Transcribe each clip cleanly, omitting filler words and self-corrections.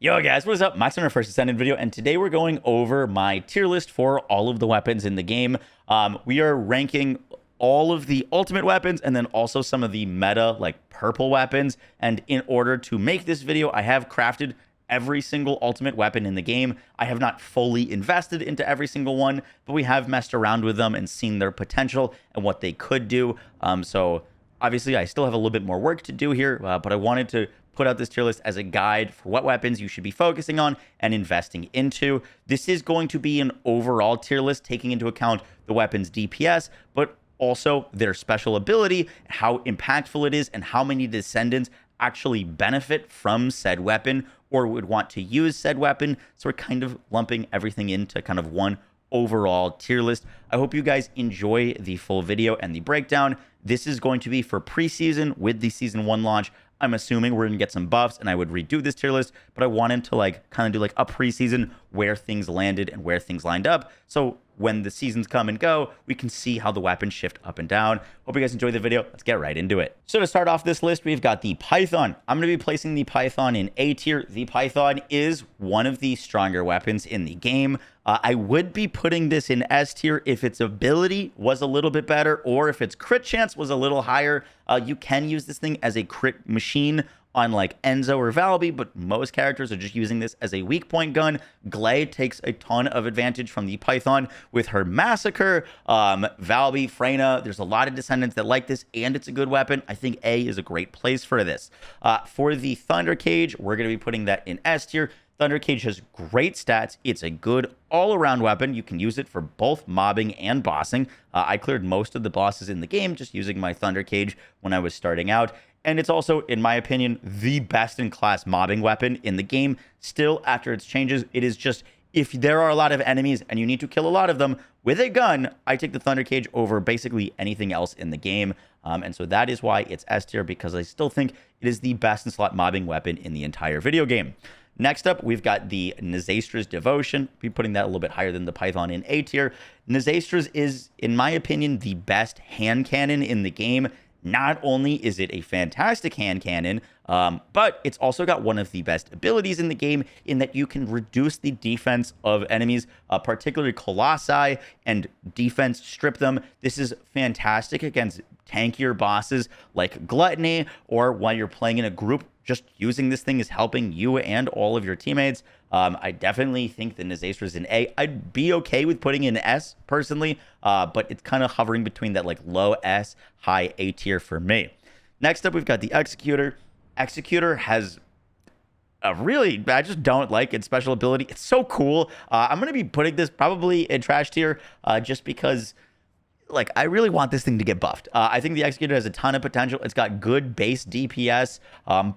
Yo guys, what is up? Max on our first Descendant video, and today we're going over my tier list for all of the weapons in the game. We are ranking all of the ultimate weapons and then also some of the meta, like purple weapons. And in order to make this video, I have crafted every single ultimate weapon in the game. I have not fully invested into every single one, but we have messed around with them and seen their potential and what they could do. So obviously, I still have a little bit more work to do here, but I wanted to put out this tier list as a guide for what weapons you should be focusing on and investing into. This is going to be an overall tier list taking into account the weapon's DPS, but also their special ability, how impactful it is, and how many Descendants actually benefit from said weapon or would want to use said weapon. So we're kind of lumping everything into kind of one overall tier list. I hope you guys enjoy the full video and the breakdown. This is going to be for preseason with the season 1 launch. I'm assuming we're going to get some buffs and I would redo this tier list, but I wanted to kind of do a preseason where things landed and where things lined up. So when the seasons come and go, we can see how the weapons shift up and down. Hope you guys enjoy the video. Let's get right into it. So to start off this list, we've got the Python. I'm going to be placing the Python in A tier. The Python is one of the stronger weapons in the game. I would be putting this in S tier if its ability was a little bit better or if its crit chance was a little higher. You can use this thing as a crit machine on Enzo or Valby, but most characters are just using this as a weak point gun. Glay takes a ton of advantage from the Python with her Massacre. Valby, Freyna, there's a lot of Descendants that like this, and it's a good weapon. I think A is a great place for this. For the Thundercage, we're going to be putting that in S tier. Thundercage has great stats. It's a good all-around weapon. You can use it for both mobbing and bossing. I cleared most of the bosses in the game just using my Thundercage when I was starting out. And it's also, in my opinion, the best-in-class mobbing weapon in the game. Still, after its changes, it is just, if there are a lot of enemies and you need to kill a lot of them with a gun, I take the Thundercage over basically anything else in the game. And so that is why it's S tier, because I still think it is the best-in-slot mobbing weapon in the entire video game. Next up, we've got the Nazeistra's Devotion. I'll be putting that a little bit higher than the Python in A tier. Nazeistra's is, in my opinion, the best hand cannon in the game. Not only is it a fantastic hand cannon, but it's also got one of the best abilities in the game in that you can reduce the defense of enemies, particularly Colossi, and defense strip them. This is fantastic against tankier bosses like Gluttony, or while you're playing in a group, just using this thing is helping you and all of your teammates. I definitely think the Nazeistra is in A. I'd be okay with putting in S personally, but it's kind of hovering between that low S, high A tier for me. Next up, we've got the Executor. Executor has a really, I just don't like its special ability. It's so cool. I'm going to be putting this probably in trash tier just because I really want this thing to get buffed. I think the Executor has a ton of potential. It's got good base DPS,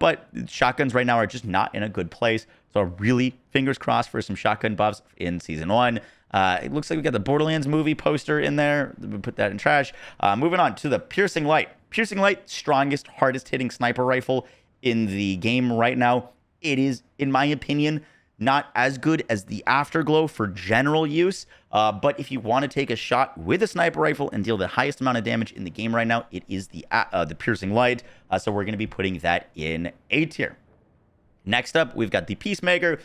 but shotguns right now are just not in a good place. So really, fingers crossed for some shotgun buffs in Season 1. It looks like we got the Borderlands movie poster in there. We'll put that in trash. Moving on to the Piercing Light. Piercing Light, strongest, hardest hitting sniper rifle in the game right now. It is, in my opinion, not as good as the Afterglow for general use, but if you want to take a shot with a sniper rifle and deal the highest amount of damage in the game right now, it is the Piercing Light. So we're going to be putting that in A tier. Next up, we've got the Peacemaker.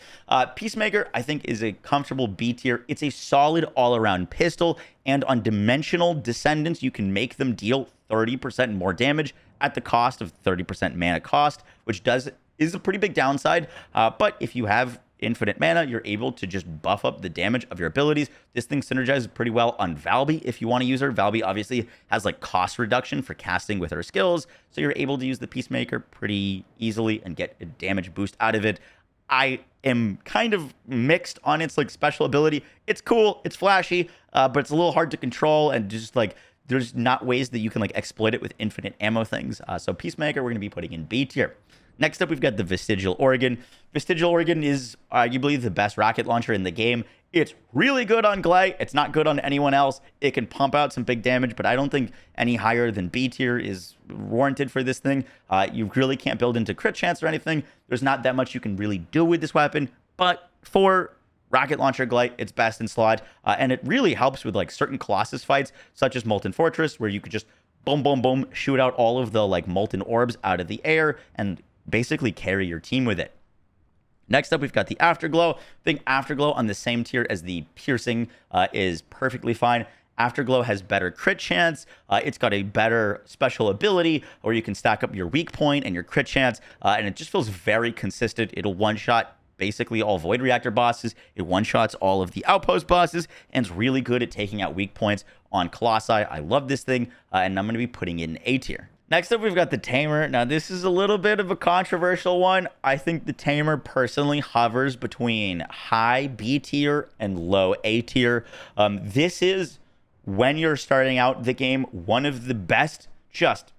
Peacemaker, I think, is a comfortable B tier. It's a solid all-around pistol, and on dimensional Descendants, you can make them deal 30% more damage at the cost of 30% mana cost, which is a pretty big downside. But if you have infinite mana, you're able to just buff up the damage of your abilities. This thing synergizes pretty well on Valby if you want to use her. Valby obviously has cost reduction for casting with her skills, so you're able to use the Peacemaker pretty easily and get a damage boost out of it. I am kind of mixed on its special ability. It's cool, it's flashy, but it's a little hard to control, and just there's not ways that you can exploit it with infinite ammo things. So Peacemaker, we're going to be putting in B tier. Next up, we've got the Vestigial Organ. Vestigial Organ is arguably the best rocket launcher in the game. It's really good on Glay. It's not good on anyone else. It can pump out some big damage, but I don't think any higher than B tier is warranted for this thing. You really can't build into crit chance or anything. There's not that much you can really do with this weapon, but for rocket launcher Glay, it's best in slot, and it really helps with certain Colossus fights, such as Molten Fortress, where you could just boom, boom, boom, shoot out all of the molten orbs out of the air and basically carry your team with it. Next up, we've got the Afterglow. I think Afterglow on the same tier as the Piercing is perfectly fine. Afterglow has better crit chance. It's got a better special ability where you can stack up your weak point and your crit chance, and it just feels very consistent. It'll one-shot basically all Void Reactor bosses. It one-shots all of the Outpost bosses, and it's really good at taking out weak points on Colossi. I love this thing, and I'm going to be putting it in A tier. Next up, we've got the Tamer. Now, this is a little bit of a controversial one. I think the Tamer personally hovers between high B tier and low A tier. This is, when you're starting out the game, one of the best just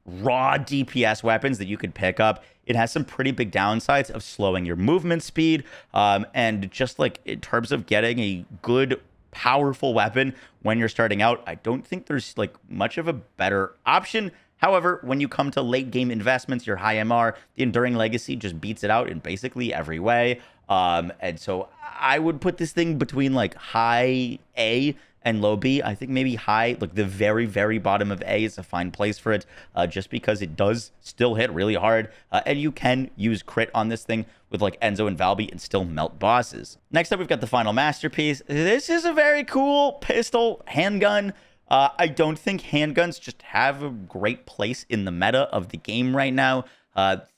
raw DPS weapons that you could pick up. It has some pretty big downsides of slowing your movement speed, and just like in terms of getting a good powerful weapon when you're starting out, I don't think there's like much of a better option. However, when you come to late game investments, your high MR, the Enduring Legacy just beats it out in basically every way. And so I would put this thing between like high A and low B. I think maybe high, like the very, very bottom of A is a fine place for it, just because it does still hit really hard. And you can use crit on this thing with like Enzo and Valby and still melt bosses. Next up, we've got the final masterpiece. This is a very cool pistol handgun. I don't think handguns just have a great place in the meta of the game right now.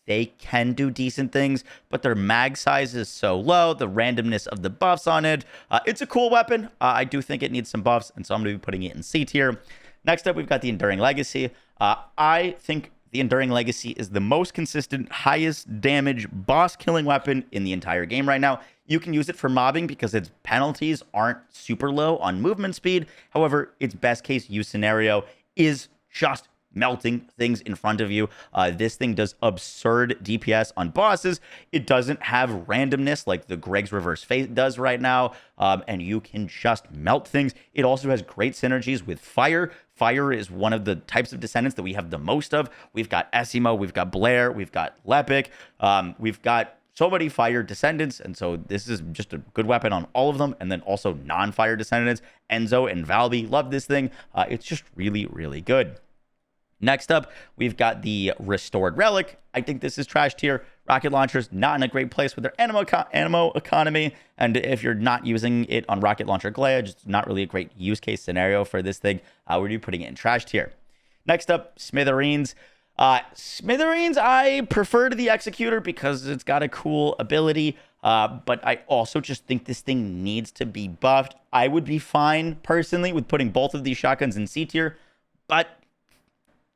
They can do decent things, but their mag size is so low, the randomness of the buffs on it. It's a cool weapon. I do think it needs some buffs, and so I'm going to be putting it in C tier. Next up, we've got the Enduring Legacy. I think the Enduring Legacy is the most consistent, highest damage boss-killing weapon in the entire game right now. You can use it for mobbing because its penalties aren't super low on movement speed. However, its best case use scenario is just melting things in front of you. This thing does absurd DPS on bosses. It doesn't have randomness like the Greg's Reverse Fate does right now, and you can just melt things. It also has great synergies with fire. Fire is one of the types of Descendants that we have the most of. We've got Essimo, we've got Blair, we've got Lepic, we've got so many fire Descendants, and so this is just a good weapon on all of them. And then also non-fire Descendants, Enzo and Valby, love this thing. It's just really, really good. Next up, we've got the Restored Relic. I think this is trash tier. Rocket launchers not in a great place with their ammo economy, and if you're not using it on Rocket Launcher Glare, it's not really a great use case scenario for this thing. We're be putting it in trash tier. Next up, Smithereens. Smithereens, I prefer to the Executor because it's got a cool ability, but I also just think this thing needs to be buffed. I would be fine, personally, with putting both of these shotguns in C tier, but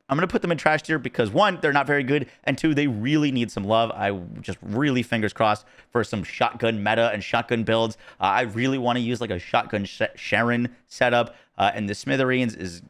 I'm going to put them in trash tier because, one, they're not very good, and two, they really need some love. I just really fingers crossed for some shotgun meta and shotgun builds. I really want to use like a shotgun Sharon setup, and the Smithereens is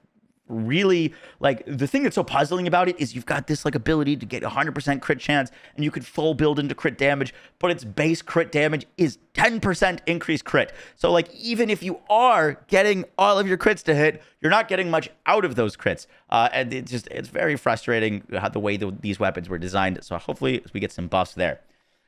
really like the thing that's so puzzling about it is you've got this like ability to get 100% crit chance and you could full build into crit damage, but its base crit damage is 10% increased crit. So like even if you are getting all of your crits to hit, you're not getting much out of those crits, and it's very frustrating how the way these weapons were designed. So hopefully we get some buffs there.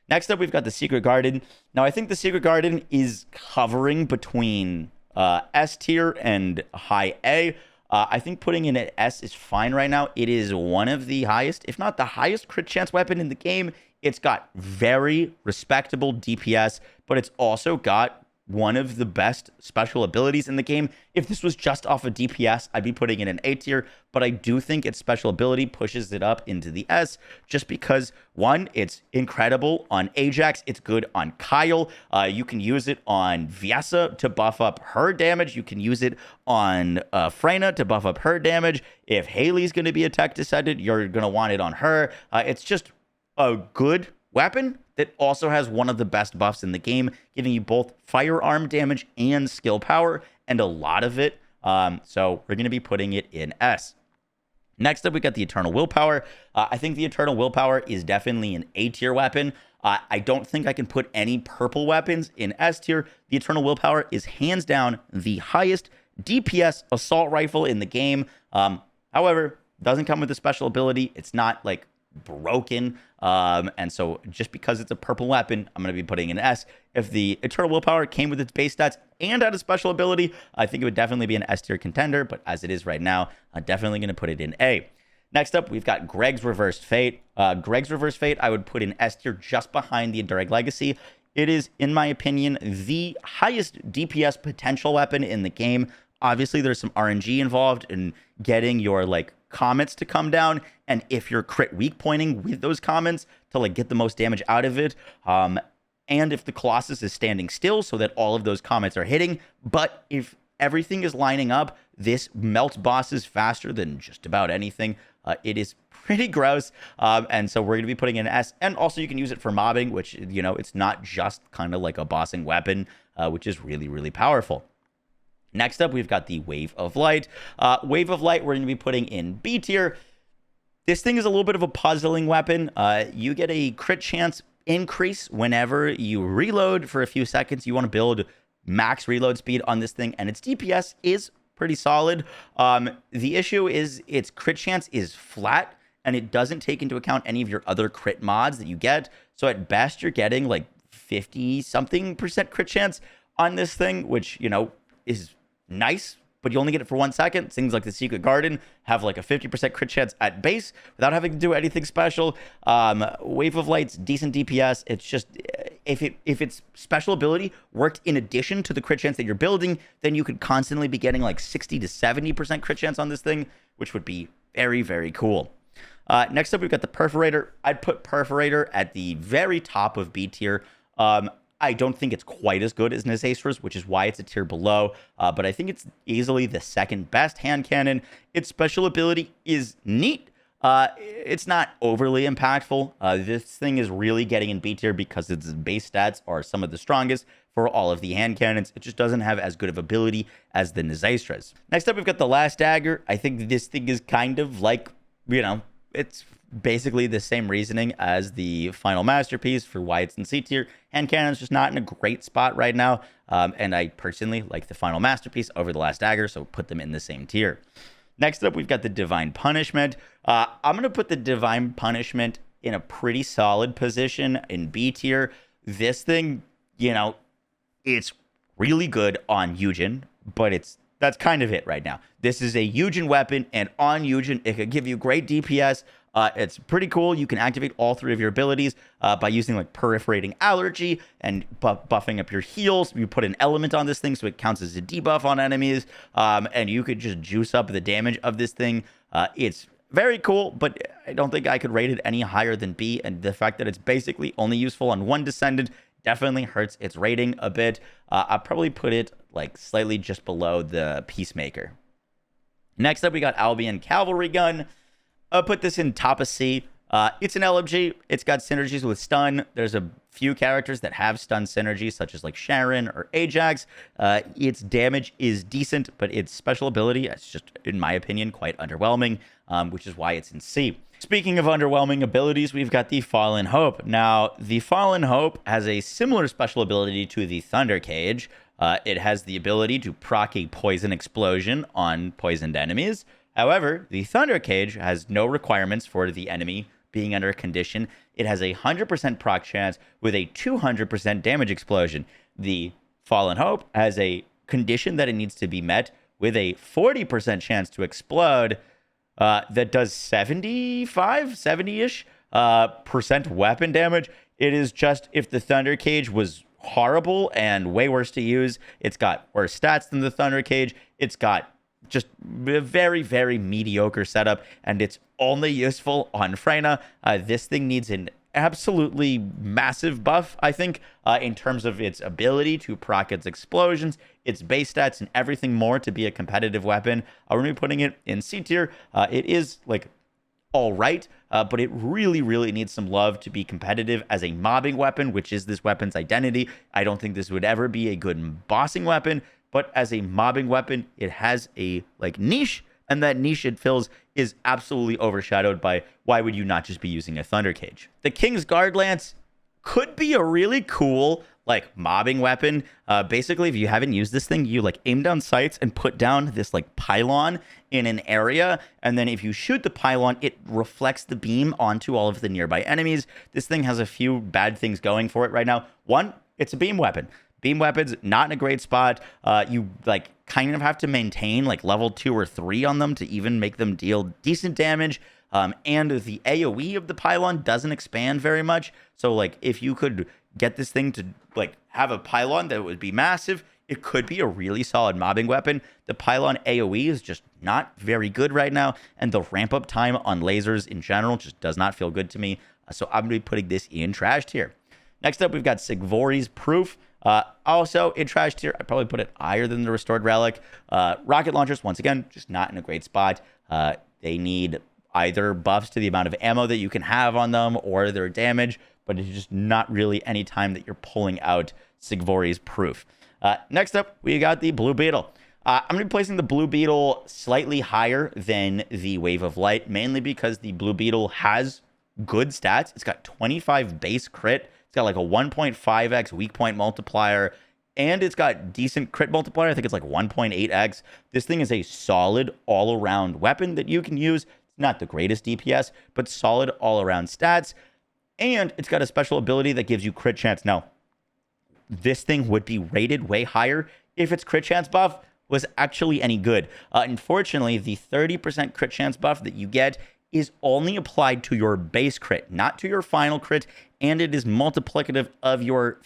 Next up, we've got the Secret Garden. Now I think the Secret Garden is hovering between S tier and high A. I think putting in an S is fine right now. It is one of the highest, if not the highest, crit chance weapon in the game. It's got very respectable DPS, but it's also got one of the best special abilities in the game. If this was just off of DPS, I'd be putting it in A tier, but I do think its special ability pushes it up into the S just because, one, it's incredible on Ajax. It's good on Kyle. You can use it on Viessa to buff up her damage. You can use it on Freyna to buff up her damage. If Haley's going to be attack descended, you're going to want it on her. It's just a good weapon that also has one of the best buffs in the game, giving you both firearm damage and skill power, and a lot of it. So we're going to be putting it in S. Next up, we got the Eternal Willpower. I think the Eternal Willpower is definitely an A tier weapon. I don't think I can put any purple weapons in S tier. The Eternal Willpower is hands down the highest DPS assault rifle in the game. However, doesn't come with a special ability. It's not like broken, and so just because it's a purple weapon, I'm going to be putting an S. If the Eternal Willpower came with its base stats and had a special ability, I think it would definitely be an S tier contender, but as it is right now, I'm definitely going to put it in A. Next up, we've got Greg's Reversed Fate. Greg's Reversed Fate, I would put in S tier just behind the Enduring Legacy. It is, in my opinion, the highest DPS potential weapon in the game. Obviously, there's some RNG involved in getting your, like, comments to come down, and if you're crit weak pointing with those comments to, like, get the most damage out of it. And if the Colossus is standing still so that all of those comments are hitting. But if everything is lining up, this melts bosses faster than just about anything. It is pretty gross. And so we're going to be putting in an S. And also you can use it for mobbing, which, you know, it's not just kind of like a bossing weapon, which is really, really powerful. Next up, we've got the Wave of Light. Wave of Light, we're going to be putting in B tier. This thing is a little bit of a puzzling weapon. You get a crit chance increase whenever you reload for a few seconds. You want to build max reload speed on this thing, and its DPS is pretty solid. The issue is its crit chance is flat, and it doesn't take into account any of your other crit mods that you get. So at best, you're getting like 50-something% crit chance on this thing, which, you know, is nice, but you only get it for 1 second. Things like the Secret Garden have like a 50% crit chance at base without having to do anything special. Wave of Light's decent DPS. It's just, if its special ability worked in addition to the crit chance that you're building, then you could constantly be getting like 60 to 70% crit chance on this thing, which would be very, very cool. Next up, we've got the Perforator. I'd put Perforator at the very top of B tier. I don't think it's quite as good as Nazeistra's, which is why it's a tier below, but I think it's easily the second best hand cannon. Its special ability is neat. It's not overly impactful. This thing is really getting in B tier because its base stats are some of the strongest for all of the hand cannons. It just doesn't have as good of ability as the Nazeistra's. Next up, we've got the Last Dagger. I think this thing is kind of like, you know, it's basically the same reasoning as the Final Masterpiece for why it's in C tier. Hand cannon's just not in a great spot right now. And I personally like the Final Masterpiece over the Last Dagger, so put them in the same tier. Next up, we've got the Divine Punishment. I'm going to put the Divine Punishment in a pretty solid position in B tier. This thing, you know, it's really good on Eugen, but that's kind of it right now. This is a Eugen weapon, and on Eugen, it could give you great DPS. It's pretty cool. You can activate all three of your abilities by using like Perforating Allergy and buffing up your heals. You put an element on this thing so it counts as a debuff on enemies, and you could just juice up the damage of this thing. It's very cool, but I don't think I could rate it any higher than B, and the fact that it's basically only useful on one Descendant definitely hurts its rating a bit. I'll probably put it like slightly just below the Peacemaker. Next up, we got Albion Cavalry Gun. I'll put this in top of C. It's an LMG. It's got synergies with stun. There's a few characters that have stun synergies, such as like Sharon or Ajax. Its damage is decent, but its special ability is just, in my opinion, quite underwhelming, which is why it's in C. Speaking of underwhelming abilities, we've got the Fallen Hope. Now, the Fallen Hope has a similar special ability to the Thundercage. It has the ability to proc a poison explosion on poisoned enemies. However, the Thundercage has no requirements for the enemy being under a condition. It has a 100% proc chance with a 200% damage explosion. The Fallen Hope has a condition that it needs to be met with a 40% chance to explode that does 70-ish percent weapon damage. It is just, if the Thundercage was horrible and way worse to use, it's got worse stats than the Thundercage. It's got just a very, very mediocre setup, and it's only useful on Freyna. This thing needs an absolutely massive buff, I think, in terms of its ability to proc its explosions, its base stats, and everything more to be a competitive weapon. We're going to be putting it in C tier. It is, like, all right, but it really, really needs some love to be competitive as a mobbing weapon, which is this weapon's identity. I don't think this would ever be a good bossing weapon, but as a mobbing weapon, it has a like niche, and that niche it fills is absolutely overshadowed by why would you not just be using a Thundercage? The King's Guard Lance could be a really cool like mobbing weapon. Basically, if you haven't used this thing, you like aim down sights and put down this like pylon in an area, and then if you shoot the pylon, it reflects the beam onto all of the nearby enemies. This thing has a few bad things going for it right now. One, it's a beam weapon. Beam weapons, not in a great spot. You like kind of have to maintain like level 2 or 3 on them to even make them deal decent damage. And the AoE of the pylon doesn't expand very much. So like if you could get this thing to like have a pylon that would be massive, it could be a really solid mobbing weapon. The pylon AoE is just not very good right now, and the ramp up time on lasers in general just does not feel good to me. So I'm going to be putting this in trash tier. Next up, we've got Sigvore's Proof. Also in trash tier, I'd probably put it higher than the Restored Relic. Rocket launchers, once again, just not in a great spot. They need either buffs to the amount of ammo that you can have on them or their damage, but it's just not really any time that you're pulling out Sigvore's Proof. Next up, we got the Blue Beetle. I'm going to be placing the Blue Beetle slightly higher than the Wave of Light, mainly because the Blue Beetle has good stats. It's got 25 base crit. It's got like a 1.5x weak point multiplier, and it's got decent crit multiplier. I think it's like 1.8x. This thing is a solid all-around weapon that you can use. It's not the greatest DPS, but solid all-around stats. And it's got a special ability that gives you crit chance. Now, this thing would be rated way higher if its crit chance buff was actually any good. Unfortunately, the 30% crit chance buff that you get is only applied to your base crit, not to your final crit, and it is multiplicative of your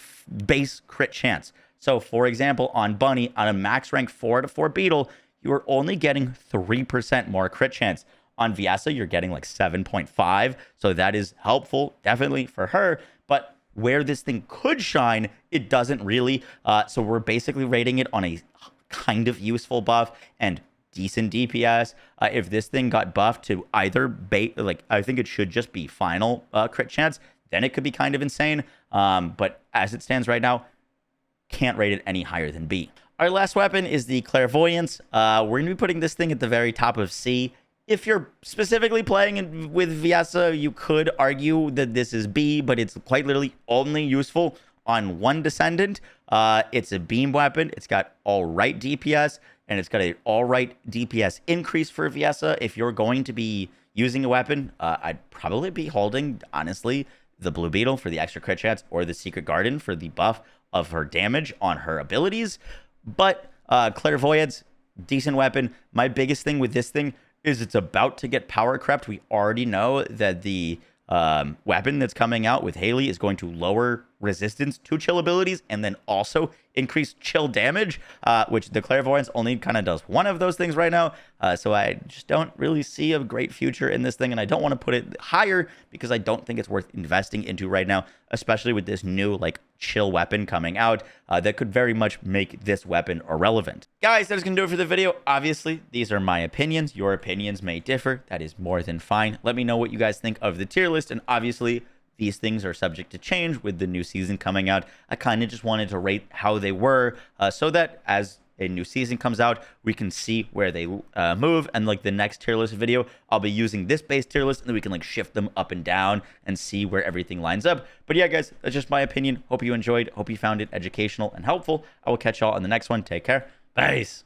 base crit chance. So, for example, on Bunny, on a max rank 4/4 Beetle, you are only getting 3% more crit chance. On Viessa, you're getting like 7.5, so that is helpful, definitely, for her, but where this thing could shine, it doesn't really. So we're basically rating it on a kind of useful buff and decent DPS. If this thing got buffed to either like I think it should just be final crit chance, then it could be kind of insane. But as it stands right now, can't rate it any higher than B. Our last weapon is the Clairvoyance. We're going to be putting this thing at the very top of C. If you're specifically playing with Viessa, you could argue that this is B, but it's quite literally only useful on one Descendant. It's a beam weapon. It's got all right DPS, and it's got an all right DPS increase for Viessa. If you're going to be using a weapon, I'd probably be holding, honestly, the Blue Beetle for the extra crit chance or the Secret Garden for the buff of her damage on her abilities. But Clairvoyance, decent weapon. My biggest thing with this thing is it's about to get power crept. We already know that the weapon that's coming out with Haley is going to lower resistance to chill abilities and then also increase chill damage, which the Clairvoyance only kind of does one of those things right now. So I just don't really see a great future in this thing, and I don't want to put it higher because I don't think it's worth investing into right now, especially with this new like chill weapon coming out that could very much make this weapon irrelevant. Guys, that is going to do it for the video. Obviously, these are my opinions. Your opinions may differ. That is more than fine. Let me know what you guys think of the tier list, and obviously, these things are subject to change with the new season coming out. I kind of just wanted to rate how they were so that as a new season comes out, we can see where they move. And like the next tier list video, I'll be using this base tier list and then we can like shift them up and down and see where everything lines up. But yeah, guys, that's just my opinion. Hope you enjoyed. Hope you found it educational and helpful. I will catch y'all on the next one. Take care. Peace.